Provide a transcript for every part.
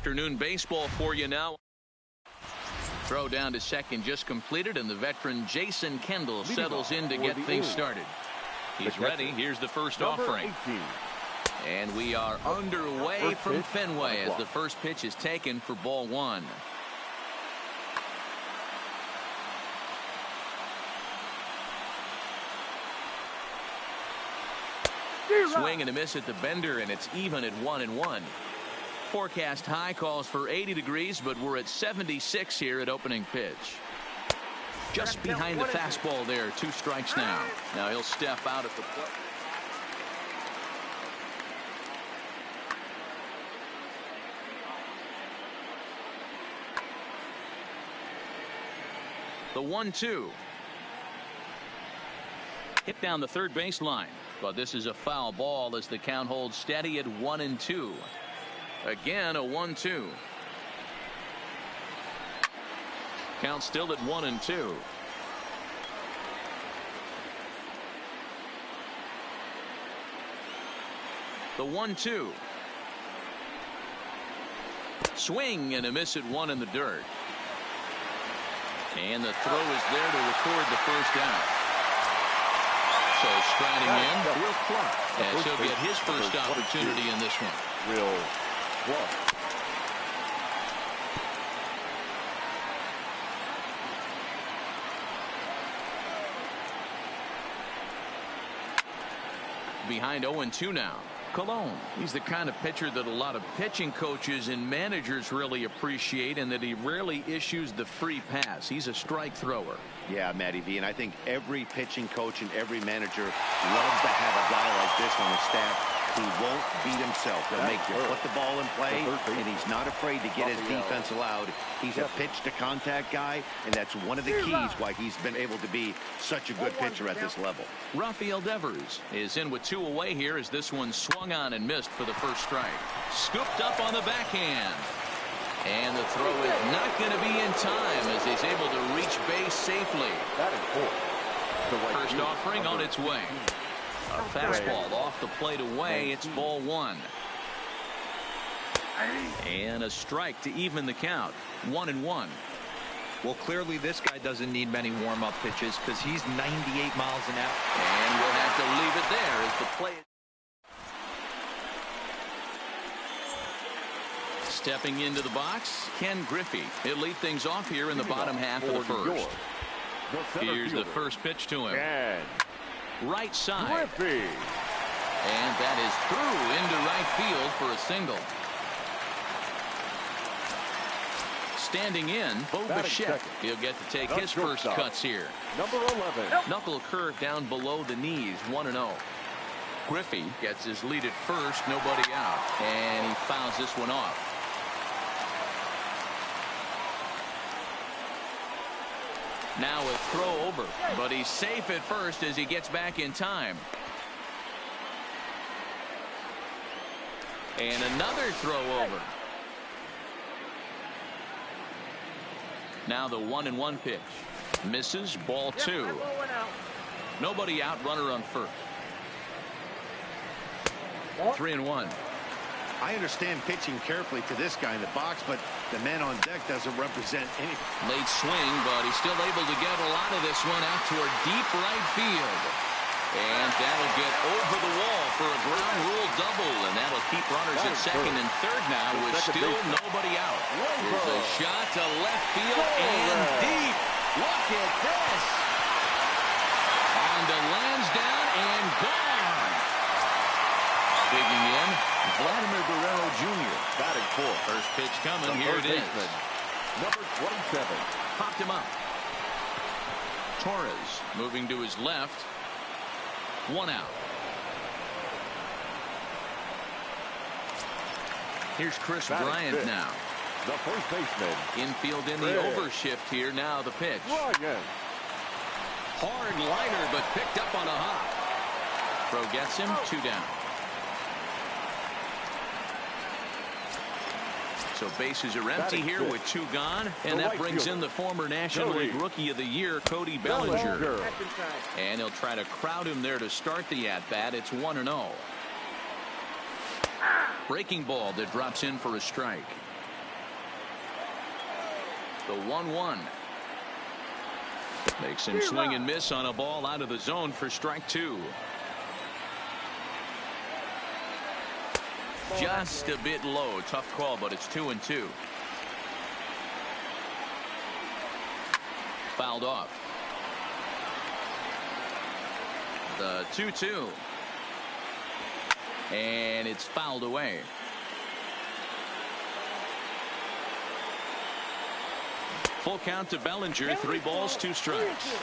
afternoon baseball for you now. Throw down to second just completed, and the veteran Jason Kendall settles in to get things started. He's ready. Here's the first offering. And we are underway from Fenway as the first pitch is taken for ball one. Swing and a miss at the bender, and it's even at 1-1. Forecast high calls for 80 degrees, but we're at 76 here at opening pitch. Just behind the fastball there. 2 strikes now. Now he'll step out at the plate. The 1-2. Hit down the third baseline. But this is a foul ball as the count holds steady at 1-2. Again, a 1-2. Count still at 1-2. The 1-2. Swing and a miss at 1 in the dirt. And the throw is there to record the first out. So striding in, as he'll get his first opportunity in this one. Real clock. Behind 0-2 now. Colon. He's the kind of pitcher that a lot of pitching coaches and managers really appreciate, and that he rarely issues the free pass. He's a strike thrower. Yeah, Matty V, and I think every pitching coach and every manager loves to have a guy like this on his staff. He won't beat himself. He'll make you put the ball in play, and he's not afraid to get his defense allowed. He's a pitch-to-contact guy, and that's one of the keys why he's been able to be such a good pitcher at this level. Rafael Devers is in with 2 away here as this one swung on and missed for the first strike. Scooped up on the backhand. And the throw is not going to be in time as he's able to reach base safely. First offering on its way. A fastball off the plate away. It's ball 1. And a strike to even the count. 1-1. Well, clearly this guy doesn't need many warm-up pitches because he's 98 miles an hour. And we'll have to leave it there as the play. Stepping into the box, Ken Griffey. He'll lead things off here in the bottom half of the first. Here's the first pitch to him. Right side. Griffey. And that is through into right field for a single. Standing in, Bo Bichette. He'll get to take his first cuts here. Number 11. Knuckle curve down below the knees, 1-0. Griffey gets his lead at first, nobody out. And he fouls this one off. Now a throw over, but he's safe at first as he gets back in time. And another throw over. Now the 1-1 pitch. Misses, ball 2. Nobody out, runner on first. 3-1. I understand pitching carefully to this guy in the box, but the man on deck doesn't represent any. Late swing, but he's still able to get a lot of this one out toward deep right field. And that'll get over the wall for a ground rule double, and that'll keep runners at second and third now with still nobody out. Here's a shot to left field and deep. Look at this. On to Lansdowne and gone. Digging in, Vladimir Guerrero Jr. Batting fourth. First pitch coming. Here it is. Number 27. Popped him up. Torres moving to his left. 1 out. Here's Chris Bryant now. The first baseman. Infield in the overshift here. Now the pitch. Ryan. Hard liner, but picked up on a hop. Throw gets him. 2 down. So bases are empty here with 2 gone, and that brings in the former National League Rookie of the Year, Cody Bellinger. And he'll try to crowd him there to start the at-bat. It's 1-0. Breaking ball that drops in for a strike. The 1-1. Makes him swing and miss on a ball out of the zone for strike 2. Just a bit low. Tough call, but it's 2-2. Fouled off. The 2-2. And it's fouled away. Full count to Bellinger. 3 balls, 2 strikes.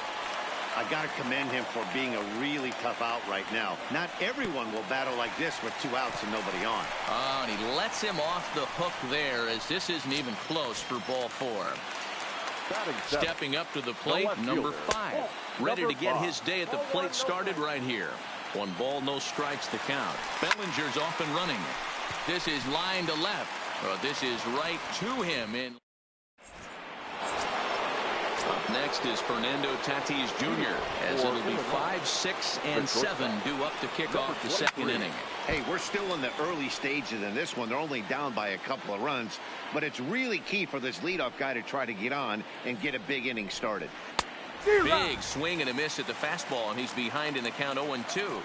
I got to commend him for being a really tough out right now. Not everyone will battle like this with 2 outs and nobody on. Oh, and he lets him off the hook there, as this isn't even close for ball 4. Stepping up to the plate, number 5. Ready to get his day at the plate started right here. 1 ball, no strikes to count. Bellinger's off and running. This is line to left. This is right to him. Up next is Fernando Tatis Jr. as it'll be 5, 6, and 7 due up to kick off the 2nd inning. Hey, we're still in the early stages in this one. They're only down by a couple of runs, but it's really key for this leadoff guy to try to get on and get a big inning started. Big swing and a miss at the fastball, and he's behind in the count 0-2.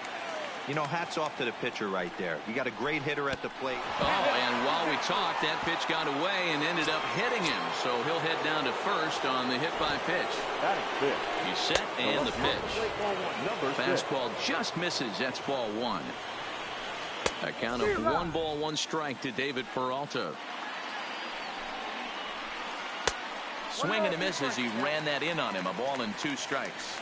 You know, hats off to the pitcher right there. You got a great hitter at the plate. Oh, and while we talked, that pitch got away and ended up hitting him. So he'll head down to first on the hit by pitch. He's set and the pitch. Fastball just misses. That's ball 1. A count of 1 ball, 1 strike to David Peralta. Swing and a miss as he ran that in on him. A ball and 2 strikes.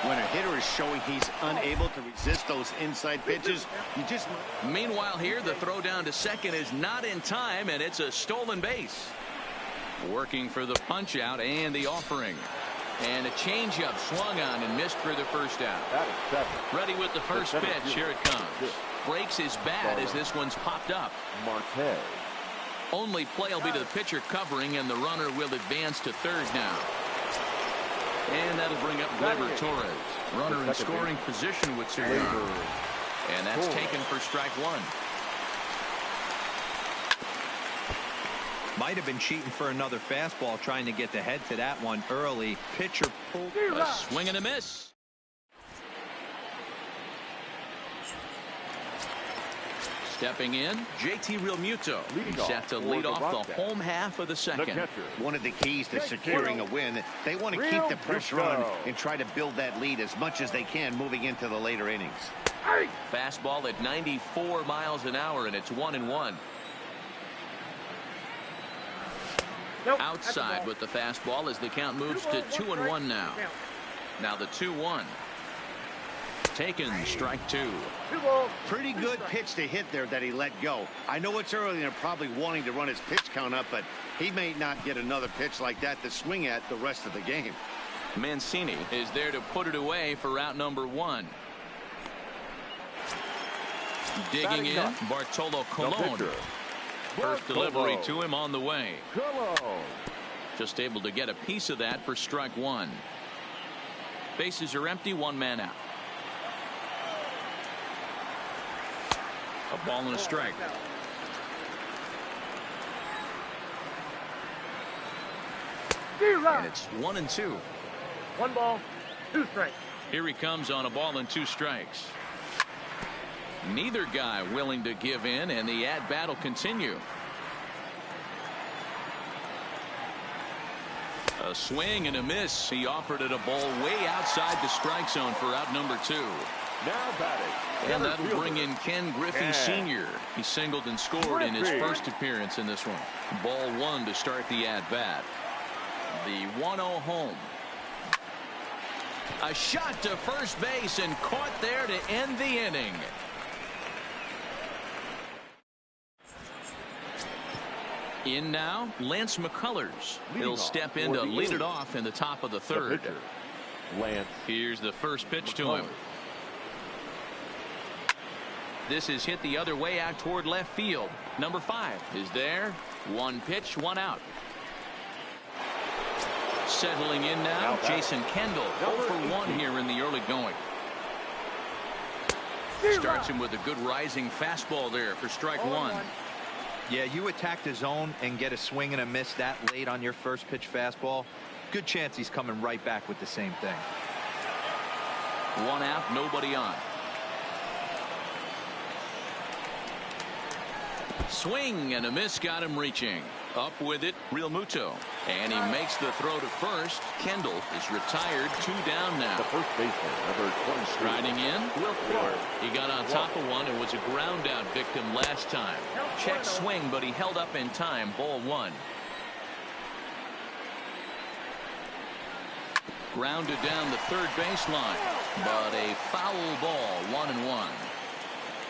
When a hitter is showing he's unable to resist those inside pitches, you just... Meanwhile here, the throw down to second is not in time, and it's a stolen base. Working for the punch out and the offering. And a changeup swung on and missed for the first out. Ready with the first pitch. Here it comes. Breaks his bat as this one's popped up. Only play will be to the pitcher covering, and the runner will advance to third now. And that'll bring up Gleyber Torres. Runner in scoring position with Cigar. And that's taken for strike 1. Might have been cheating for another fastball, trying to get the head to that one early. Pitcher pulled. A swing and a miss. Stepping in, JT Realmuto. He's set to lead off the home half of the 2nd. One of the keys to securing a win, they want to keep the pressure on and try to build that lead as much as they can moving into the later innings. Fastball at 94 miles an hour, and it's 1-1. Outside with the fastball as the count moves to 2-1 now. Now the 2-1. Taken, strike 2. Pretty good pitch to hit there that he let go. I know it's early and they're probably wanting to run his pitch count up, but he may not get another pitch like that to swing at the rest of the game. Mancini is there to put it away for out number 1. Digging in, Bartolo Colon. First delivery to him on the way. Just able to get a piece of that for strike 1. Bases are empty, 1 man out. A ball and a strike. And it's 1-2. 1 ball, 2 strikes. Here he comes on a ball and 2 strikes. Neither guy willing to give in, and the at-bat will continue. A swing and a miss. He offered it a ball way outside the strike zone for out number 2. Now batting. And that'll bring in Ken Griffey Sr. He singled and scored in his first appearance in this one. Ball 1 to start the at-bat. The 1-0 home. A shot to first base and caught there to end the inning. In now, Lance McCullers. He'll step in to lead it off in the top of the 3rd. Lance. Here's the first pitch to him. This is hit the other way out toward left field. Number 5 is there. 1 pitch, 1 out. Settling in now, Jason Kendall. 0 for 1 here in the early going. Starts him with a good rising fastball there for strike 1. Yeah, you attack the zone and get a swing and a miss that late on your first pitch fastball. Good chance he's coming right back with the same thing. 1 out, nobody on. Swing and a miss got him reaching. Up with it, Real Muto. And he makes the throw to first. Kendall is retired. 2 down now. The first baseman, number 20. Striding in, Will Ford. He got on top of one and was a ground out victim last time. Check swing, but he held up in time. Ball 1. Grounded down the third baseline, but a foul ball. 1-1.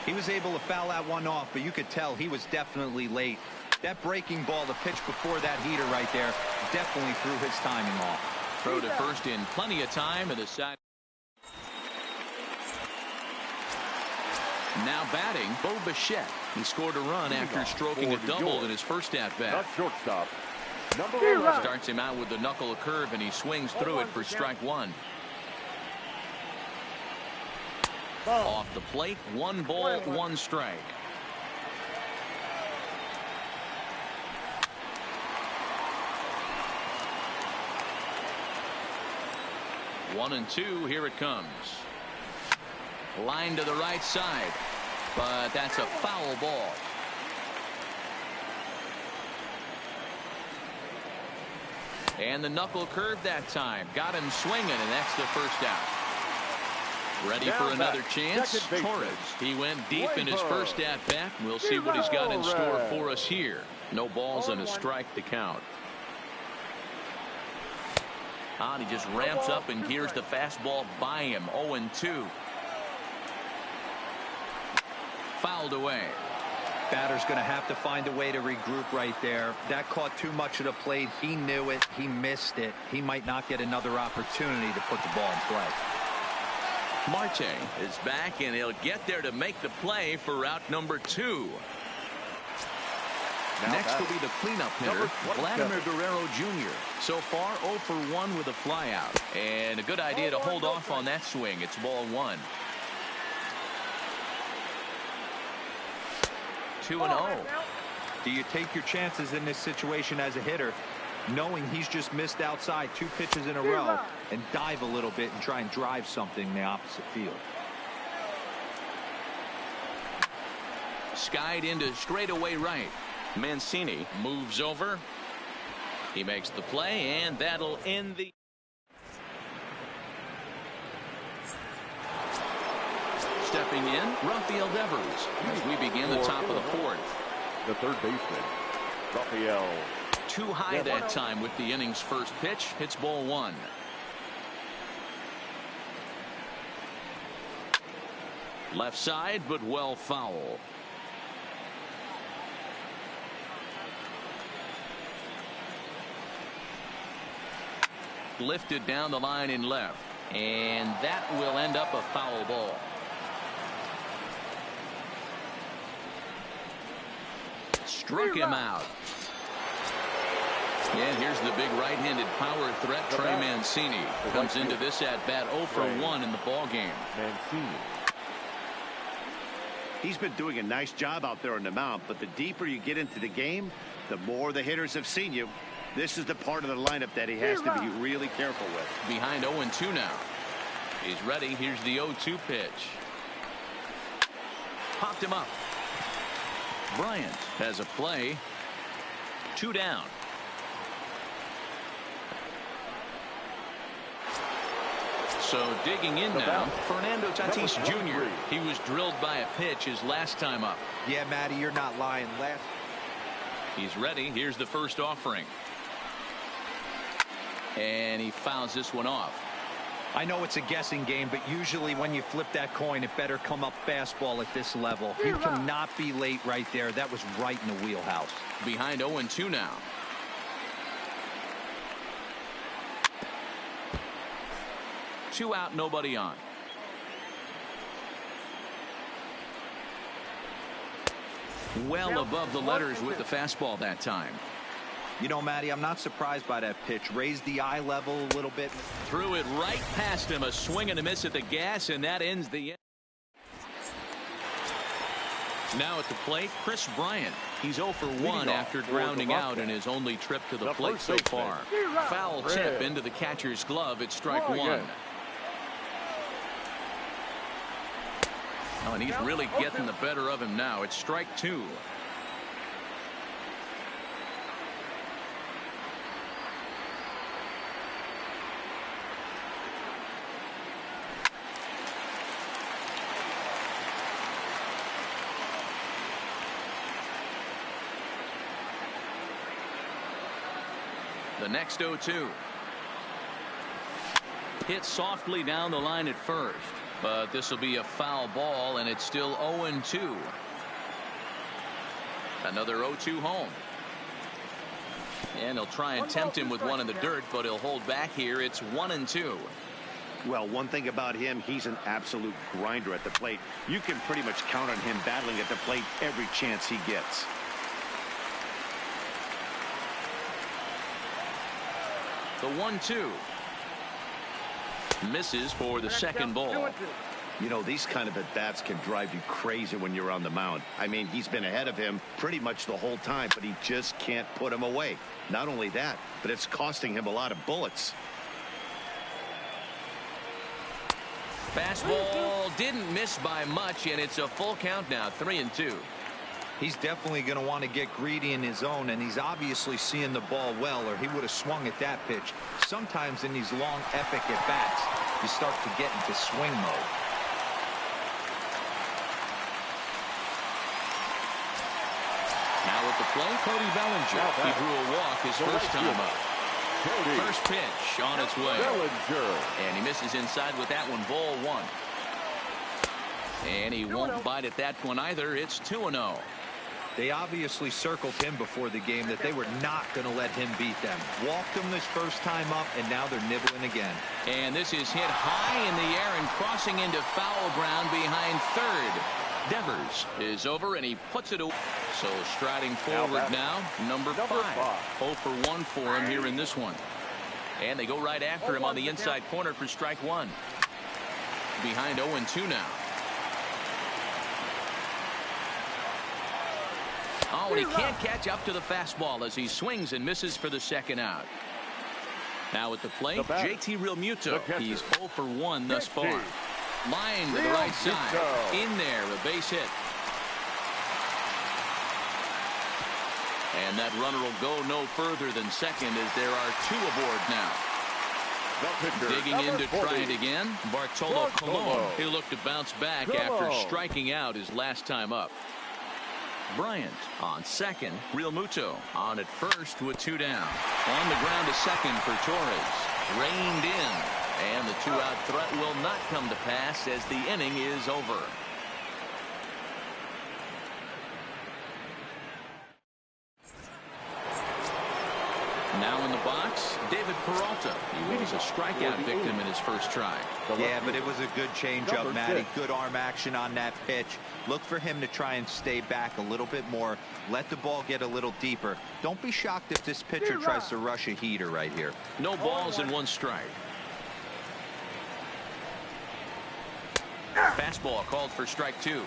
He was able to foul that one off, but you could tell he was definitely late. That breaking ball, the pitch before that heater right there, definitely threw his timing off. Throw to first in plenty of time, and the side. Now batting, Bo Bichette. He scored a run after stroking a double in his first at-bat. Not shortstop. Number 11. Starts him out with the knuckle curve, and he swings through it for strike 1. Off the plate, 1 ball, 1 strike. One and 2, here it comes. Line to the right side, but that's a foul ball. And the knuckle curve that time. Got him swinging, and that's the first out. Ready for another chance. Torres. He went deep in his first at-bat. We'll see what he's got in store for us here. No balls and a strike to count. He just ramps up and gears the fastball by him. 0-2. Fouled away. Batter's going to have to find a way to regroup right there. That caught too much of the plate. He knew it. He missed it. He might not get another opportunity to put the ball in play. Marte is back, and he'll get there to make the play for out number 2. Next will be the cleanup hitter, Vladimir Guerrero Jr. So far, 0 for 1 with a flyout. And a good idea to hold off on that swing. It's ball 1. 2-0. Do you take your chances in this situation as a hitter, knowing he's just missed outside 2 pitches in a row, and dive a little bit and try and drive something in the opposite field? Skied into straightaway right. Mancini moves over. He makes the play, and that'll end the. Stepping in, Rafael Devers, as we begin the top of the 4th. The third baseman, Rafael. Too high that time with the inning's first pitch. Hits ball 1. Left side, but well foul. Lifted down the line in left, and that will end up a foul ball. Struck him out. And here's the big right-handed power threat. Trey Mancini comes into this at-bat 0 for 1 in the ball game. Mancini. He's been doing a nice job out there on the mound, but the deeper you get into the game, the more the hitters have seen you. This is the part of the lineup that he has to be really careful with. Behind 0-2 now. He's ready. Here's the 0-2 pitch. Popped him up. Bryant has a play. 2 down. So digging in now, Fernando Tatis Jr. He was drilled by a pitch his last time up. Yeah, Matty, you're not lying. He's ready. Here's the first offering. And he fouls this one off. I know it's a guessing game, but usually when you flip that coin, it better come up fastball at this level. You cannot be late right there. That was right in the wheelhouse. Behind 0-2 now. Two out, nobody on. Well above the letters with the fastball that time. You know, Matty, I'm not surprised by that pitch. Raised the eye level a little bit. Threw it right past him. A swing and a miss at the gas, and that ends the. Now at the plate, Chris Bryant. He's 0 for 1 after grounding out in his only trip to the plate so far. Foul tip into the catcher's glove. It's strike one. Oh, and he's really getting the better of him now. It's strike two. The next 0-2. Hit softly down the line at first, but this will be a foul ball, and it's still 0-2. Another 0-2 home. And he'll try and tempt him with one in the dirt, but he'll hold back here. It's 1-2. Well, one thing about him, he's an absolute grinder at the plate. You can pretty much count on him battling at the plate every chance he gets. The 1-2. Misses for the second ball. You know, these kind of at-bats can drive you crazy when you're on the mound. I mean, he's been ahead of him pretty much the whole time, but he just can't put him away. Not only that, but it's costing him a lot of bullets. Fastball didn't miss by much, and it's a full count now, 3-2. He's definitely going to want to get greedy in his zone, and he's obviously seeing the ball well, or he would have swung at that pitch. Sometimes in these long, epic at-bats, you start to get into swing mode. Now at the plate, Cody Bellinger. He drew a walk his first time up. First pitch on its way. And he misses inside with that one, ball one. And he won't bite at that one either. It's 2-0. They obviously circled him before the game that they were not going to let him beat them. Walked him this first time up, and now they're nibbling again. And this is hit high in the air and crossing into foul ground behind third. Devers is over, and he puts it away. So striding forward now, number 5. 0 for 1 for him here in this one. And they go right after him on the inside corner for strike one. Behind 0-2 now. Oh, and he can't catch up to the fastball as he swings and misses for the second out. Now at the plate, JT Realmuto. He's 0 for 1 thus far. Line to the right side. In there, a base hit. And that runner will go no further than second as there are 2 aboard now. Digging in to try it again, Bartolo Colon. He'll look to bounce back after striking out his last time up. Bryant on second. Realmuto on at first with 2 down. On the ground to second for Torres. Reined in. And the 2-out threat will not come to pass as the inning is over. Now in the box, David Peralta. He was a strikeout victim in his first try. Yeah, but it was a good changeup, Matty. Good arm action on that pitch. Look for him to try and stay back a little bit more. Let the ball get a little deeper. Don't be shocked if this pitcher tries to rush a heater right here. No balls and 1 strike. Fastball called for strike 2.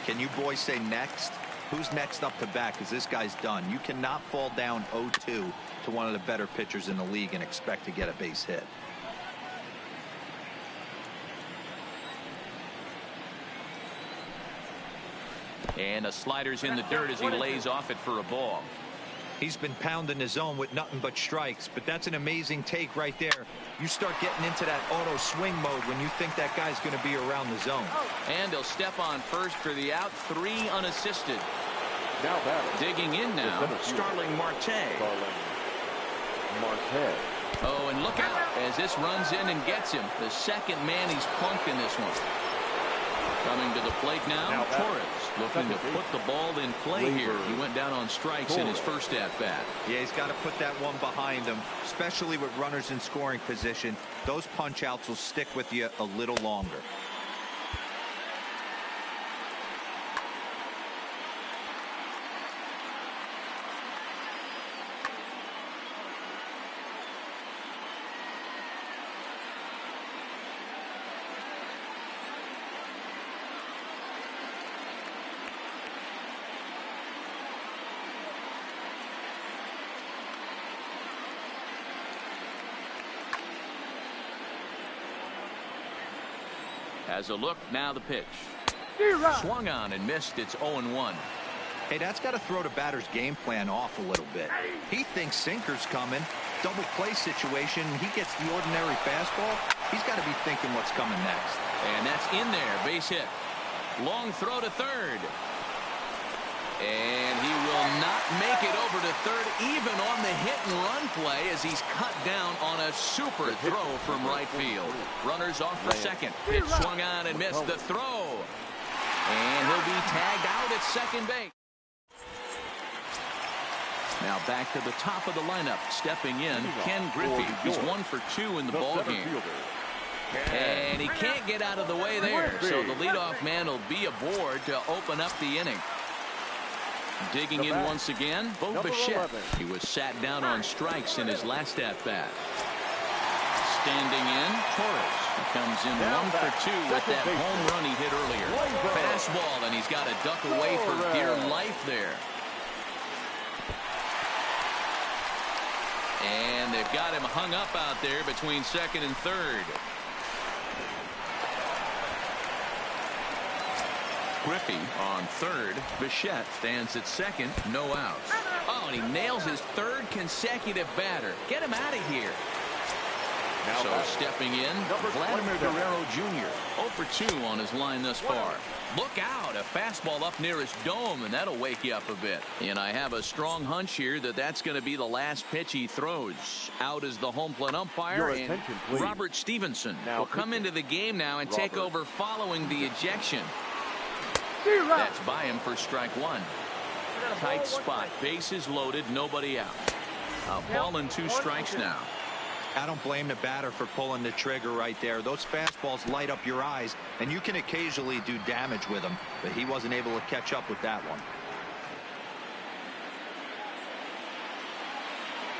Can you boys say next? Who's next up to bat? Because this guy's done. You cannot fall down 0-2 to one of the better pitchers in the league and expect to get a base hit. And a slider's in the dirt as he lays off it for a ball. He's been pounding his zone with nothing but strikes, but that's an amazing take right there. You start getting into that auto swing mode when you think that guy's going to be around the zone. And he'll step on first for the out, 3 unassisted. Now batting. Digging in now, Starling Marte. Oh, and look out as this runs in and gets him. The second man he's punked in this one. Coming to the plate now, Torres looking to put the ball in play here. He went down on strikes in his first at-bat. Yeah, he's got to put that one behind him, especially with runners in scoring position. Those punch-outs will stick with you a little longer. Has a look, now the pitch. Swung on and missed. It's 0-1. Hey, that's got to throw the batter's game plan off a little bit. He thinks sinker's coming. Double play situation. He gets the ordinary fastball. He's got to be thinking what's coming next. And that's in there. Base hit. Long throw to third. And he will not make it over to third, even on the hit-and-run play, as he's cut down on a super throw from right field. Runners off for second. It swung on and missed the throw. And he'll be tagged out at second base. Now back to the top of the lineup. Stepping in, Ken Griffey. He's 1 for 2 in the ball game. And he can't get out of the way there. So the leadoff man will be aboard to open up the inning. Digging in once again, Bo Bichette. He was sat down on strikes in his last at-bat. Standing in, Torres. He comes in 1 for 2 with that home run he hit earlier. Fastball, and he's got to duck away for dear life there. And they've got him hung up out there between second and third. Griffey on third. Bichette stands at second. No outs. Oh, and he nails his third consecutive batter. Get him out of here. So stepping in, Vladimir Guerrero Jr. 0 for 2 on his line thus far. Look out, a fastball up near his dome, and that'll wake you up a bit. And I have a strong hunch here that that's going to be the last pitch he throws. Out is the home plate umpire, and Robert Stevenson will come into the game now and take over following the ejection. That's by him for strike one. Tight spot, bases loaded, nobody out. A ball and 2 strikes now. I don't blame the batter for pulling the trigger right there. Those fastballs light up your eyes, and you can occasionally do damage with them, but he wasn't able to catch up with that one.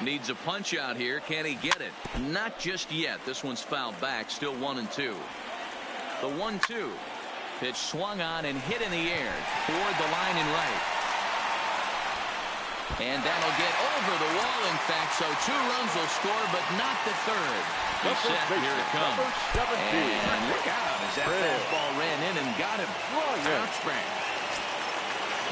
Needs a punch out here. Can he get it? Not just yet. This one's fouled back. Still 1-2. The 1-2. Pitch swung on and hit in the air toward the line and right. And that'll get over the wall, in fact, so 2 runs will score, but not the third. He's set, here it comes. And look out as that fastball ran in and got him. Outsprang.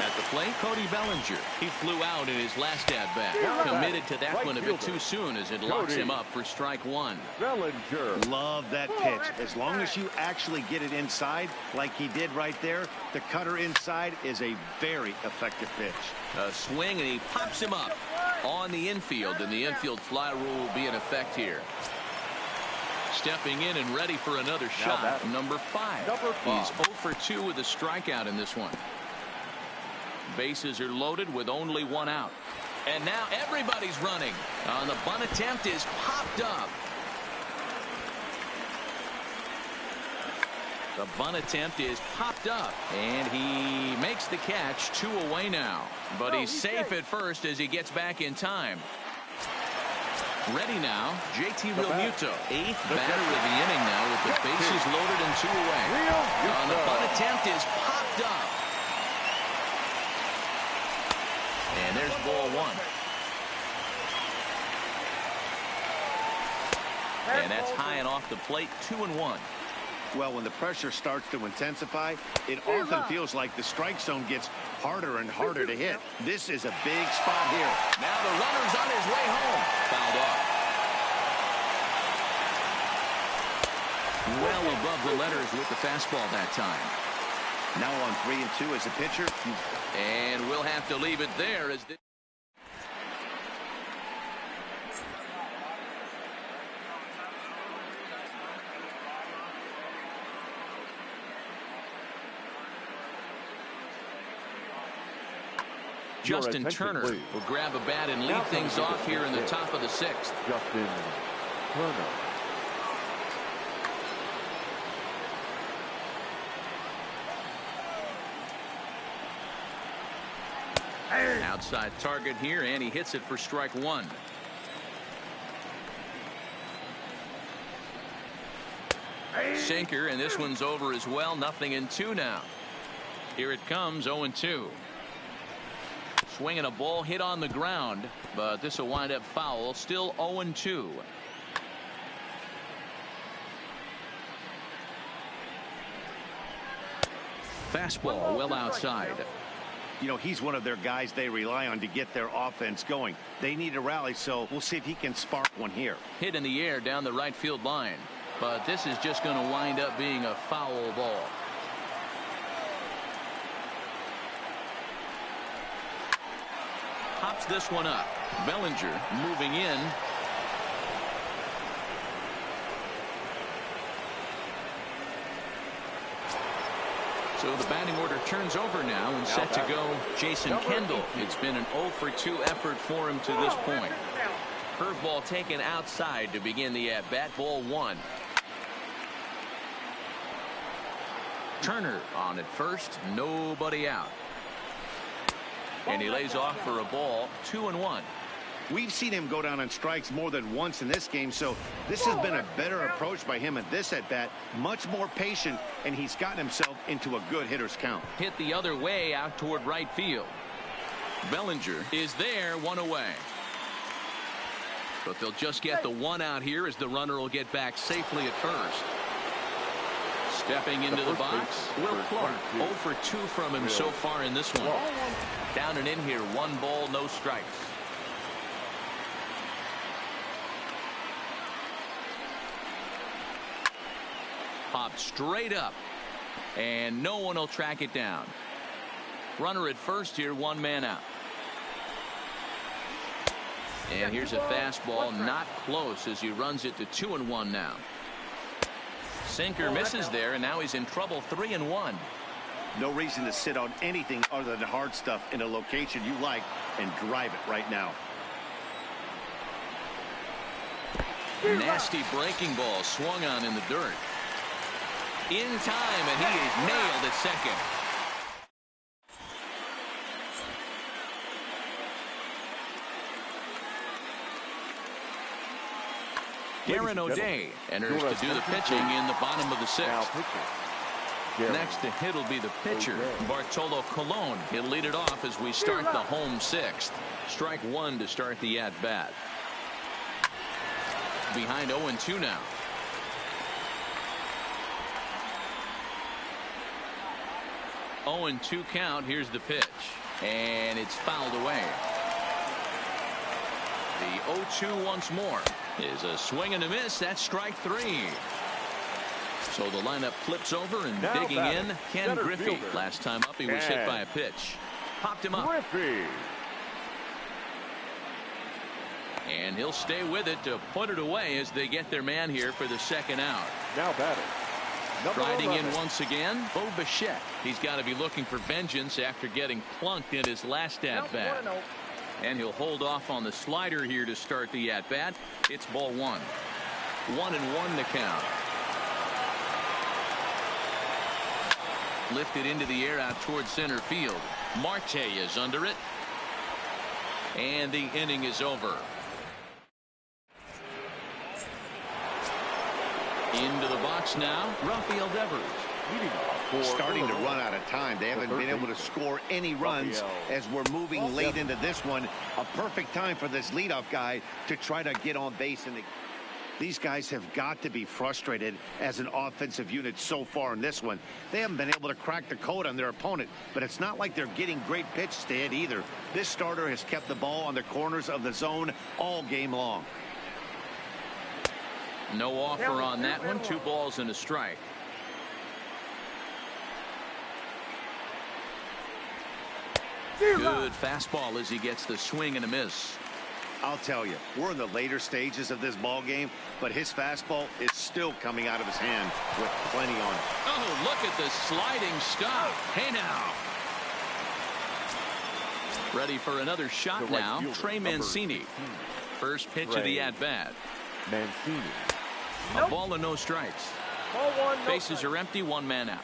At the plate, Cody Bellinger. He flew out in his last at-bat. Committed to that one a bit too soon as it locks him up for strike one. Bellinger. Love that pitch. As long as you actually get it inside like he did right there, the cutter inside is a very effective pitch. A swing, and he pops him up on the infield, and the infield fly rule will be in effect here. Stepping in and ready for another shot, number 5. He's 0 for 2 with a strikeout in this one. Bases are loaded with only 1 out. And now everybody's running. On the bunt attempt is popped up. The bunt attempt is popped up, and he makes the catch. 2 away now. But he's safe at first as he gets back in time. Ready now, JT Realmuto, 8th batter of the inning now with the bases loaded and 2 away. On the bunt attempt is popped up. And there's ball 1. And that's high and off the plate, 2-1. Well, when the pressure starts to intensify, it often feels like the strike zone gets harder and harder to hit. This is a big spot here. Now the runner's on his way home. Fouled off. Well above the letters with the fastball that time. Now on 3-2 as a pitcher. And we'll have to leave it there as this. Justin Turner will grab a bat and lead things off here in the top of the 6th. Justin Turner. Outside target here, and he hits it for strike 1. Sinker, and this one's over as well. 0-2 now. Here it comes, 0-2. Swinging a ball hit on the ground, but this will wind up foul. Still 0-2. Fastball well outside. You know, he's one of their guys they rely on to get their offense going. They need a rally, so we'll see if he can spark one here. Hit in the air down the right field line. But this is just going to wind up being a foul ball. Pops this one up. Bellinger moving in. So the batting order turns over now and set to go Jason Kendall. It's been an 0 for 2 effort for him to this point. Curveball taken outside to begin the at-bat. Ball 1. Turner on at first. Nobody out. And he lays off for a ball. 2-1. We've seen him go down on strikes more than once in this game, so this has been a better approach by him at this at-bat. Much more patient, and he's gotten himself into a good hitter's count. Hit the other way out toward right field. Bellinger is there, 1 away. But they'll just get the 1 out here as the runner will get back safely at first. Stepping into the box, Will Clark. 0 for 2 from him so far in this one. Down and in here, 1 ball, no strikes. Popped straight up, and no one will track it down. Runner at first here, 1 man out. And here's a fastball, not close as he runs it to 2-1 now. Sinker misses there, and now he's in trouble. 3-1. No reason to sit on anything other than hard stuff in a location you like and drive it right now. Nasty breaking ball swung on in the dirt. In time, and he is nailed at second. Darren O'Day enters to do the pitching in the bottom of the 6th. Next to hit will be the pitcher, Bartolo Colon. He'll lead it off as we start the home 6th. Strike 1 to start the at-bat. Behind 0-2 now. 0-2 count. Here's the pitch, and it's fouled away. The 0-2 once more is a swing and a miss. That's strike 3. So the lineup flips over, and now digging in, Ken Griffey. Fielder. Last time up, he was hit by a pitch. Popped him up. Griffey. And he'll stay with it to put it away as they get their man here for the 2nd out. Now batting. Riding in once again, Bo Bichette. He's got to be looking for vengeance after getting plunked in his last at-bat. And he'll hold off on the slider here to start the at-bat. It's ball 1. 1-1 to count. Lifted into the air out towards center field. Marte is under it. And the inning is over. Into the box now, Rafael Devers. Starting to run out of time. They haven't been able to score any runs as we're moving late into this one. A perfect time for this leadoff guy to try to get on base. These guys have got to be frustrated as an offensive unit so far in this one. They haven't been able to crack the code on their opponent, but it's not like they're getting great pitches to hit either. This starter has kept the ball on the corners of the zone all game long. No offer on that one. 2 balls and a strike. Good fastball as he gets the swing and a miss. I'll tell you, we're in the later stages of this ball game, but his fastball is still coming out of his hand with plenty on it. Oh, look at the sliding stop. Hey now. Ready for another shot now. Trey Mancini. First pitch of the at-bat. Mancini. A ball and no strikes. Bases are empty. 1 man out.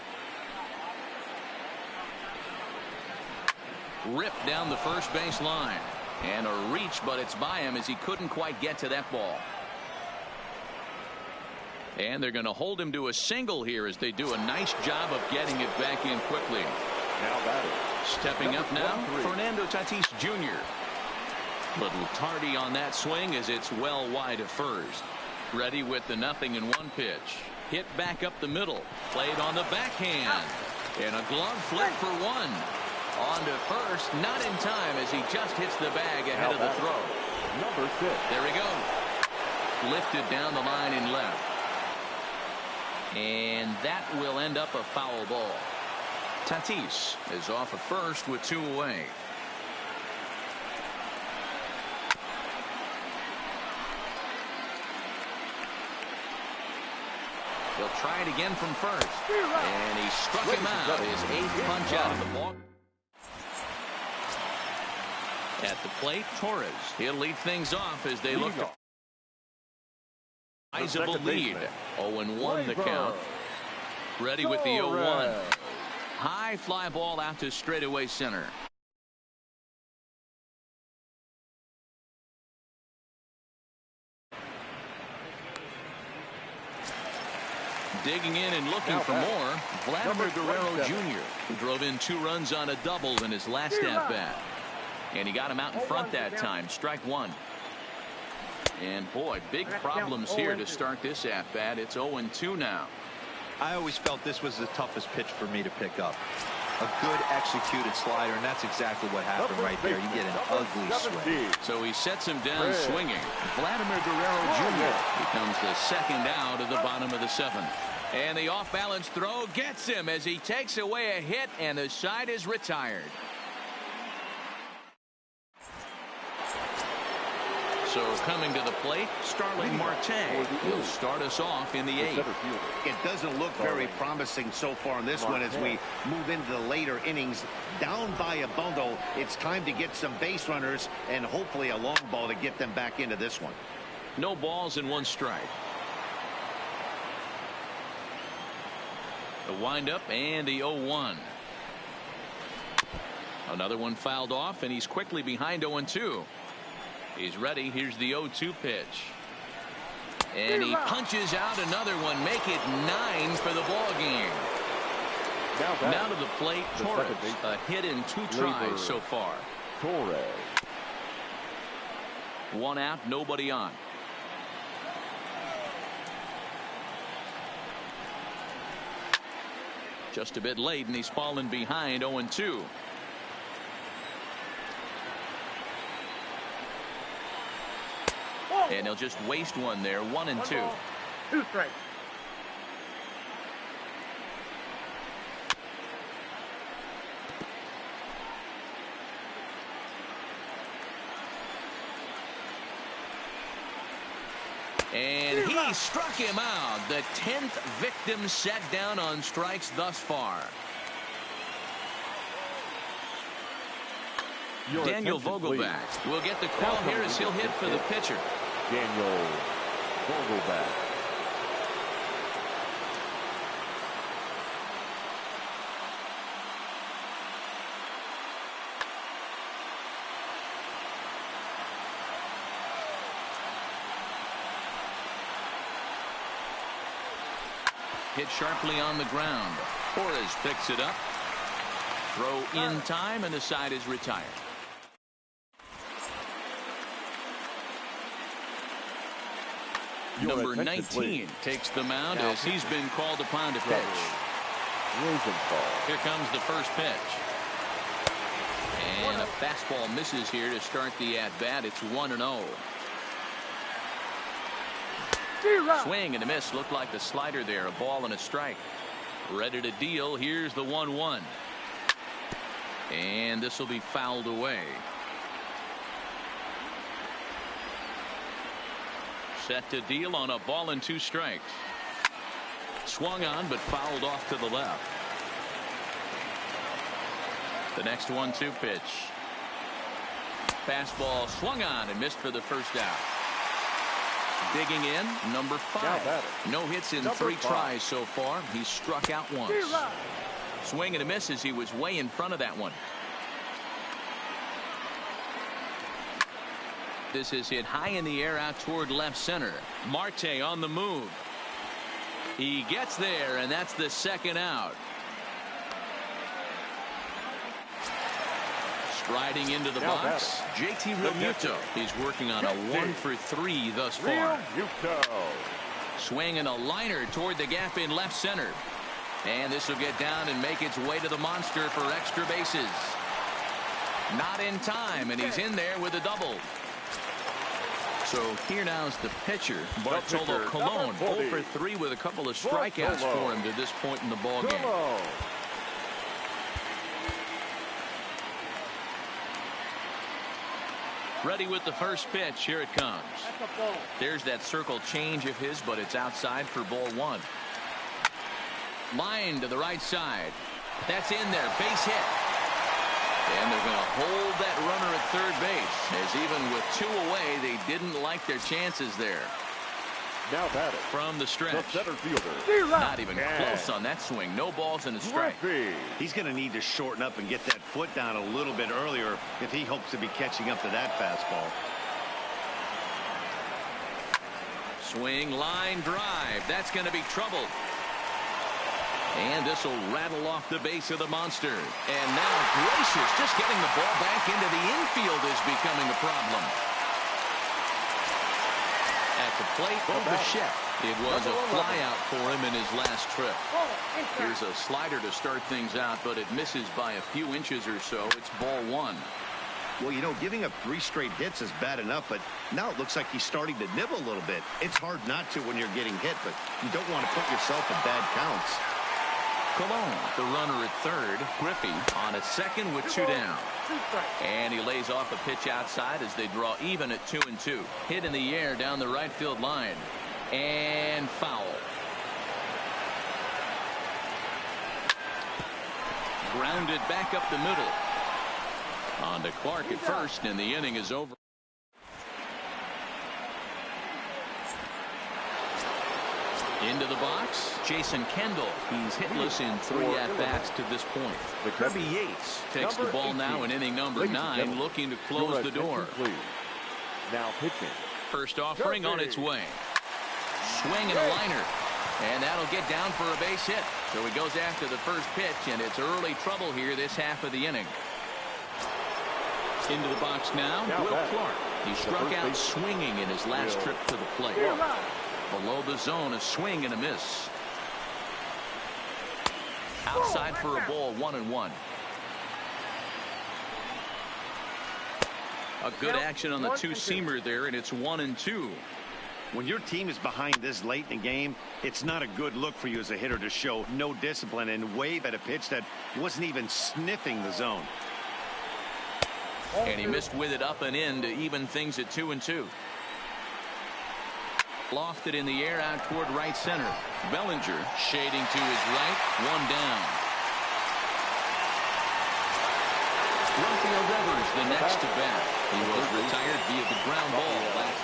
Ripped down the first base line. And a reach, but it's by him as he couldn't quite get to that ball. And they're going to hold him to a single here as they do a nice job of getting it back in quickly. Now batting. Stepping up now, Fernando Tatis Jr. Little tardy on that swing as it's well wide of first. Ready with the 0-1 pitch. Hit back up the middle. Played on the backhand. And a glove flip for one. On to first, not in time as he just hits the bag ahead of the throw. Number 6. There he goes. Lifted down the line in left. And that will end up a foul ball. Tatis is off at first with 2 away. He'll try it again from first. And he struck him out. His 8th punch out of the ball. At the plate, Torres. He'll lead things off as they look to sizable lead. 0-1 the count. Ready with the 0-1. High fly ball out to straightaway center. Digging in and looking for more, Vladimir Guerrero Jr., who drove in 2 runs on a double in his last at-bat. And he got him out in front that time. Strike 1. And boy, big problems here to start this at-bat. It's 0-2 now. I always felt this was the toughest pitch for me to pick up. A good executed slider, and that's exactly what happened right there. You get an ugly swing. So he sets him down swinging. Vladimir Guerrero Jr. becomes the second out of the bottom of the 7th. And the off-balance throw gets him as he takes away a hit, and the side is retired. So coming to the plate, Starling Marte. He'll start us off in the 8th. It doesn't look very promising so far in this one as we move into the later innings. Down by a bundle, it's time to get some base runners and hopefully a long ball to get them back into this one. No balls and 1 strike. The windup and the 0-1. Another one fouled off, and he's quickly behind 0-2. He's ready. Here's the 0-2 pitch. And he punches out another one. Make it 9 for the ball game. Now to the plate, Torres. A hit in 2 tries so far. Torres. 1 out, nobody on. Just a bit late, and he's fallen behind 0-2. And he'll just waste one there. 1-2. 2 strikes. And he struck him out. The 10th victim set down on strikes thus far. Daniel Vogelback will get the call here as he'll hit for the pitcher. Daniel Vogelback. Hit sharply on the ground. Torres picks it up. Throw in time, and the side is retired. Number 19 takes the mound as he's been called upon to pitch. Here comes the first pitch. And a fastball misses here to start the at-bat. It's 1-0. Swing and a miss. Looked like the slider there. A ball and a strike. Ready to deal. Here's the 1-1. And this will be fouled away. Set to deal on a ball and 2 strikes. Swung on but fouled off to the left. The next 1-2 pitch. Fastball swung on and missed for the first out. Digging in, number 5. No hits in 3 tries so far. He's struck out once. Swing and a miss as he was way in front of that one. This is hit high in the air out toward left center. Marte on the move. He gets there, and that's the second out. Striding into the box, JT Realmuto. He's working on a 1-for-3 thus far. Swinging a liner toward the gap in left center. And this will get down and make its way to the monster for extra bases. Not in time, and he's in there with a double. So here now is the pitcher, Bartolo Colon, 0 for 3 with a couple of strikeouts for him to this point in the ballgame. Ready with the first pitch. Here it comes. There's that circle change of his, but it's outside for ball 1. Line to the right side. That's in there. Base hit. And they're going to hold that runner at third base, as even with 2 away, they didn't like their chances there. Now batting from the stretch. The center fielder. Not even close on that swing. No balls and a strike. He's going to need to shorten up and get that foot down a little bit earlier if he hopes to be catching up to that fastball. Swing, line, drive. That's going to be trouble. And this will rattle off the base of the monster. And now, gracious, just getting the ball back into the infield is becoming a problem. At the plate, Bichette. It was a flyout for him in his last trip. Here's a slider to start things out, but it misses by a few inches or so. It's ball 1. Well, you know, giving up 3 straight hits is bad enough, but now it looks like he's starting to nibble a little bit. It's hard not to when you're getting hit, but you don't want to put yourself in bad counts. Colon, the runner at third. Griffey on at second with 2 down. And he lays off a pitch outside as they draw even at 2-2. Hit in the air down the right field line. And foul. Grounded back up the middle. On to Clark at first, and the inning is over. Into the box, Jason Kendall. He's hitless in 3 at-bats to this point. Kirby Yates takes the ball now in inning number 9, looking to close the door. Now pitching. First offering on its way. Swing and a liner. And that'll get down for a base hit. So he goes after the first pitch, and it's early trouble here this half of the inning. Into the box now, Will Clark. He struck out swinging in his last trip to the plate. Below the zone, a swing and a miss. Outside for a ball, 1-1. A good action on the 2-seamer there, and it's 1-2. When your team is behind this late in the game, it's not a good look for you as a hitter to show no discipline and wave at a pitch that wasn't even sniffing the zone. And he missed with it up and in to even things at 2-2. Lofted in the air out toward right center. Bellinger shading to his right. 1 down. Rafael Devers the next to bat. He was retired via the ground ball last.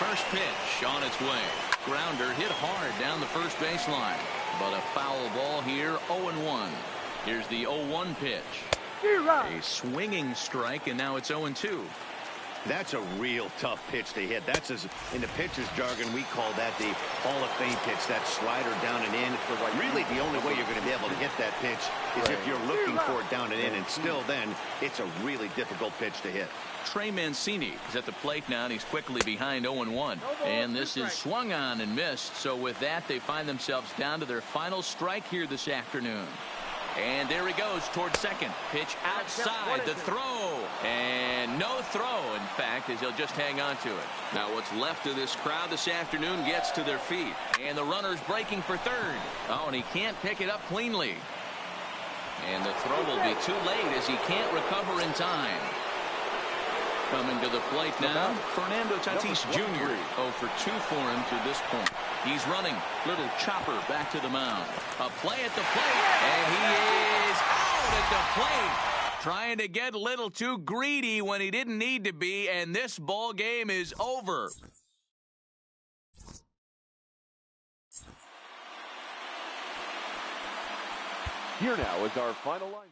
First pitch on its way. Grounder hit hard down the first baseline. But a foul ball here. 0-1. Here's the 0-1 pitch. A swinging strike, and now it's 0-2. That's a real tough pitch to hit. That's, as in the pitcher's jargon, we call that the Hall of Fame pitch. That slider down and in. Really, the only way you're going to be able to hit that pitch is if you're looking for it down and in. And still then, it's a really difficult pitch to hit. Trey Mancini is at the plate now, and he's quickly behind 0-1. And this is swung on and missed. So with that, they find themselves down to their final strike here this afternoon. And there he goes towards second. Pitch outside, the throw. And no throw, in fact, as he'll just hang on to it. Now what's left of this crowd this afternoon gets to their feet. And the runner's breaking for third. Oh, and he can't pick it up cleanly. And the throw will be too late as he can't recover in time. Coming to the plate now, Fernando Tatis Jr. 0 for 2 for him to this point. He's running. Little chopper back to the mound. A play at the plate. And he is out at the plate. Trying to get a little too greedy when he didn't need to be. And this ball game is over. Here now is our final line.